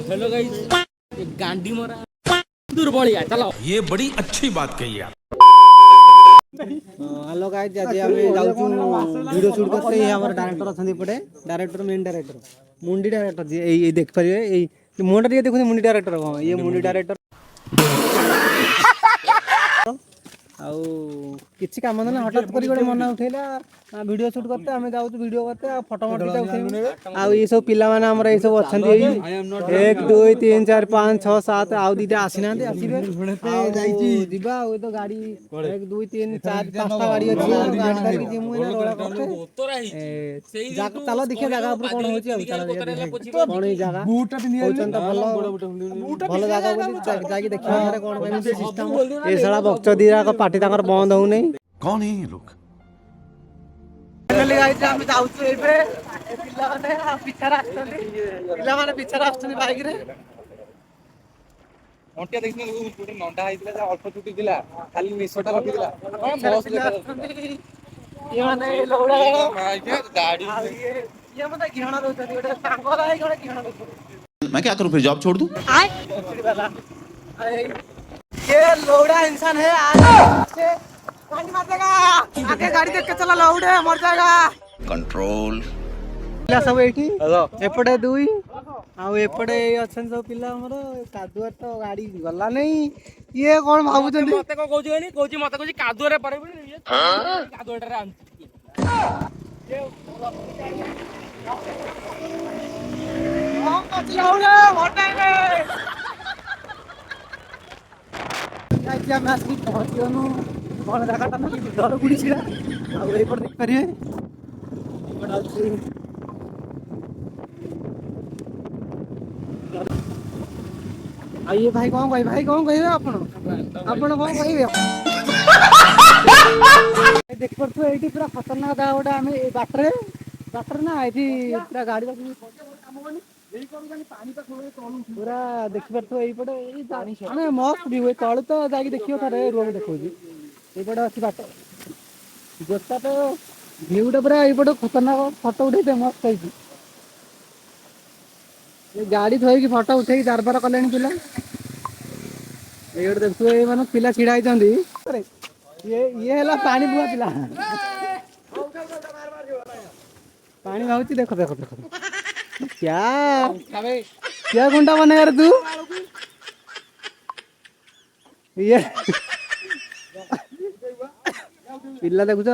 Hello guys गांडी मरा दुर्बलिया चलो ये बड़ी अच्छी बात कही आप। हेलो गाइस आज आम जाऊँ वीडियो शूट करते हैं हमारे डायरेक्टर अच्छा पड़े डायरेक्टर मेन डायरेक्टर मुंडी डायरेक्टर जी देख पारे मुंडा टे देखते मुंडी डायरेक्टर हाँ ये मुंडी डायरेक्टर आउ किसी काम ना हठात कर मन उठेला वीडियो शूट करते आम जाऊँ वीडियो करते फोटो मोटो आउ ये सब पिला माने हमर ये सब अच्छा 1 2 3 4 5 6 7 आउ दीटा आसी ना आसीबे जीवा तो गाड़ी 1 2 3 4 5टा गाड़ी अछि गाड़ी धर के जिमु ना रोला करते चलो देखिए जगह ऊपर कोन होची अब चलो कोन ही जगह बूटा पिंदी होचन त भलो जगह बोली जाके देखियो मारे कोन केमिति सिस्टम ए साला बक्च दिरा का पार्टी ताकर बंद हो नहीं कौन है ये लोग? फाइनली गाइस हम जाउछु एबे पिला माने पिछा रास्तनी बाइक रे नोटिया देखने गोटे नंडा आइतला जे अल्प चुटी दिला खाली निसोटा रखि दिला बस ये माने लौड़ा गाड़ी ये मते घिणा दोछथि गोटे सांगरा है गोटे घिणा दोछथि मैं क्या करूं फिर जॉब छोड़ दूं? ये लौड़ा इंसान है आगे गाड़ी मार देगा आगे गाड़ी देख के चला लौड़े मर जाएगा कंट्रोल पिला सब एठी एपटे दुई आ एपटे अछन सब पिला हमर कादुआ तो गाड़ी गला नहीं ये कोन भाबु जंदी मते को कहू जनी कहू मते कहू कादुआ रे पड़े ये कादुआ रे आन ये लौड़े मोटे में क्या मैच की पहुंचियोनु कौन जगह ना डर गुड़ी छिड़ा आ ए पर देख परिए बड़ा छी आइए भाई कौन कहिबे आपण कौन कहिबे देख परथु एठी पूरा खतरनाक जगह गोटा हमें बाटर ना एठी पूरा गाड़ी काम होनी पूरा देखि परथु एई पटे माने मस्त भी हुए तळ तो जाकी देखियो थरे रोड देखो जी एई पटे अछि बाट जोता तो व्यूटा पूरा एई पटे खतरनाक फोटो उठे मस्त होई ये गाड़ी थोई की फोटो उठे की दरबार कलेनी पिला एइड देखु ए माने पिला छिड़ा आइतंदी ये हला पानी बुआ पिला पानी भाउची देखो क्या गुंडा बने यार तू ये पिल्ला देखुछ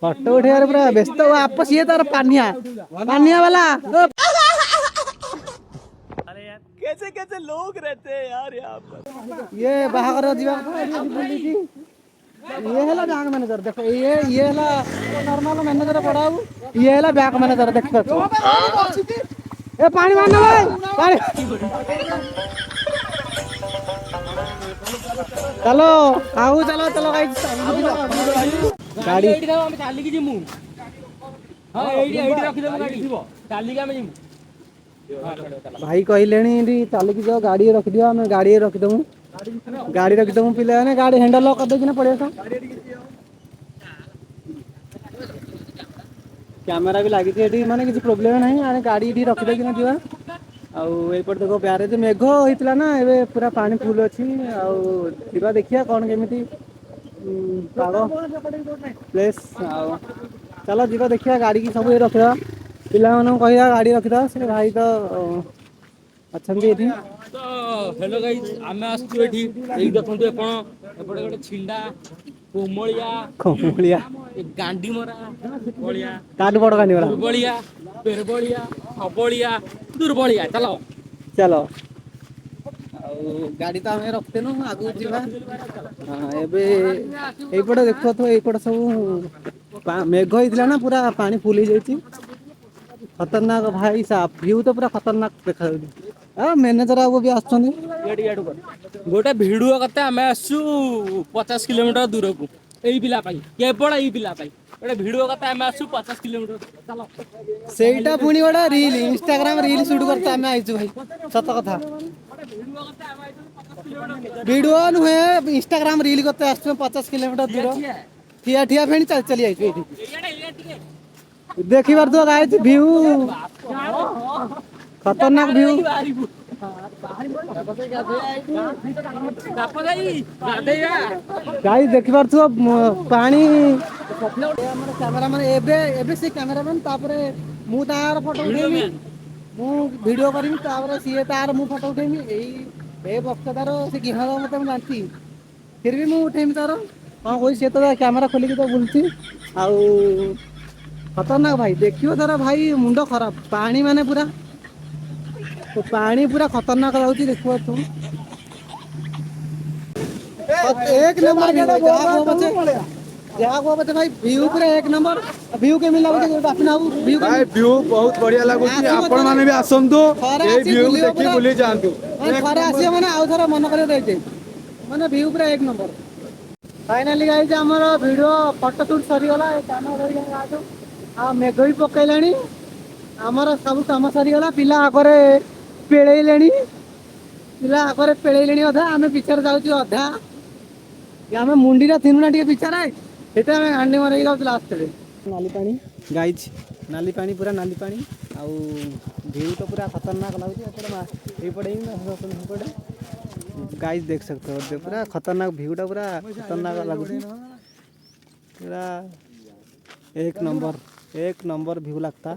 फोटो उठे यार पूरा व्यस्त आपस ये तार पानिया वाला अरे यार कैसे लोग रहते हैं यार यहाँ पर ये बाहर जीवा ये हला बैंक मैनेजर देखो ये हला नॉर्मल मैनेजर पड़ाऊ ये हला बैंक मैनेजर देख तो ए पानी मारना भाई पानी चलो आओ चलो गाइस गाड़ी एडी हम चाली की जिमु हां एडी रखि देबो गाड़ी चाली के हम जिमु भाई कहलेनी चाली की जाओ गाड़ी रख दियो हम गाड़ी रख दऊ पिले ने गाड़ी हैंडल लॉक कर दे कि ना पड़े तो कैमरा भी लागी थी माने किसी प्रॉब्लम नहीं आने गाड़ी डी रख दे कि ना दिवा आउ एपट देखो ब्यारेज मेघ होइतला ना एबे पूरा पानी फुल अछि आउ दिवा देखिया कोन केमिति पागो प्लेस आउ चलो दिवा देखिया गाड़ी की सब रखदा पिला मानो कहिया गाड़ी रखदा से भाई तो अछंदी एठी तो हेलो गाइस आमे आस्तु एठी एई देखंतु आपण एपटे गोटे छिंडा कोमलिया गांडी मरा बलिया काट बड़ गांडी मरा दुर्बलिया पेरबलिया हबलिया दुर्बलिया चलो गाड़ी तो हमें रखते नु आगु जीवा हां एबे एपटे देखो तो एपटे सब मेघ होइतला ना पूरा पानी फुल ही जाईची खतरनाक भाई साहब व्यू तो पूरा खतरनाक देखा आ मैनेजर आगो भी आछनी गोटे भिडियो करते आमे आसु 50 किलोमीटर दूर को एई पिला पाई केवल एई पिला पाई गोटे भिडियो करते आमे आसु 50 किलोमीटर चलो सेटा पुनी बड़ा रील इंस्टाग्राम रील शूट करते आमे आइछु भाई सत कथा वीडियो नुहे इंस्टाग्राम रील करते आसु 50 किलोमीटर दूर ठिया ठिया फेणी चली आई देखी बार तो गाइस व्यू खतरनाक व्यू गाइस देखि बार तो पानी हमर कैमरामैन एबे एबे से कैमरामैन तापरे मु तार फोटो उठेमी मु वीडियो करमी तापरे सीए तार मु फोटो उठेमी ए बक्स तार से गिहा मते मैं जानती फिर भी मु उठेमी तार हां कोई से तो कैमरा खोली के तो बुलती आउ खतरनाक भाई देखियो तार भाई मुंडो खराब पानी माने पूरा तो पानी पूरा खतरनाक रहउची देखियो तू एक नंबर जहाँ को बच्चे भाई व्यू पूरा एक नंबर व्यू के मिला बच्चे अपना व्यू भाई व्यू बहुत बढ़िया लागुची आपण माने भी आसंतु ए व्यू देखि बुली जांतु थरे आसी माने आउ थरे मन करे रहते माने व्यू पूरा एक नंबर फाइनली गाइस हमर वीडियो फोटो शूट सरी गला ए काम करी आजो आ मेघ भी पकैलानी हमर सब काम सरी गला पिला आकरे पेळैलेनी पिला आकरे पेळैलेनी अधा हमें पिक्चर जाउची अधा हमें मुंडीरा थिनुना टिके पिक्चर आए एटा में हांडी मारे जाउ लास्ट रे नाली पानी गाइज नाली पानी पूरा नाली पानी आउ व्यू तो पूरा खतरनाक लागुची एपड़े एपड़े ही एपड़े गाइज देख सकते हो पूरा खतरनाक व्यू टा पूरा खतरनाक लागुची पूरा एक नंबर व्यू लगता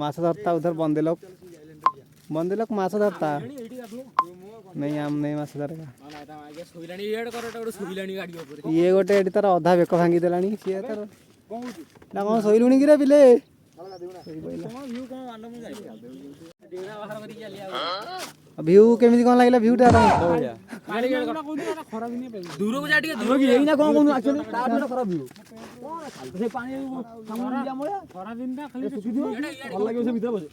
माछ धरता उधर बंदे लोग माछ धरता नहीं हम नहीं माछ धरेगा ये गोटे एडी तार अधा बेक भांगी देलानी सिए तार ना कोन सोइलुनी गिरे बिले व्यू केमिति कोन लागला व्यू टा दूर को जा टिके दूर की एइना कोन कोन एक्चुअली तार खराब व्यू से पानी सामने जा मोया खरा दिन ना खाली सुखी दियो भल लागे से भीतर बसे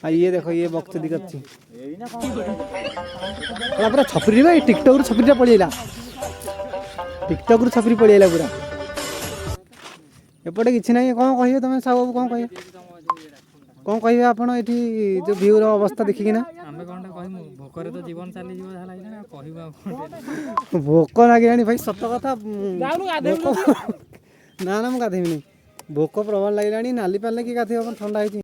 आ ये देखो ये बक्स दिखत छी एइना कोन पूरा छपरी भाई टिकटॉक रो छपरीटा पळीला टिकटॉक रो छपरी पळीला पूरा एपटे किछि नाही कोन कहियो तमे सब कोन कहियो आपण एठी जो व्यू रो अवस्था देखि कि ना हमें कोनटा कहिमु भोकरे तो जीवन चाली जीव झाला ना कहिबा भोक लागिलानी भाई सत कथा ना ना मु गाधेमी नहीं भोक प्रबल लागिलानी नाली पाले कि गाधे ठंडा ହେଇଛି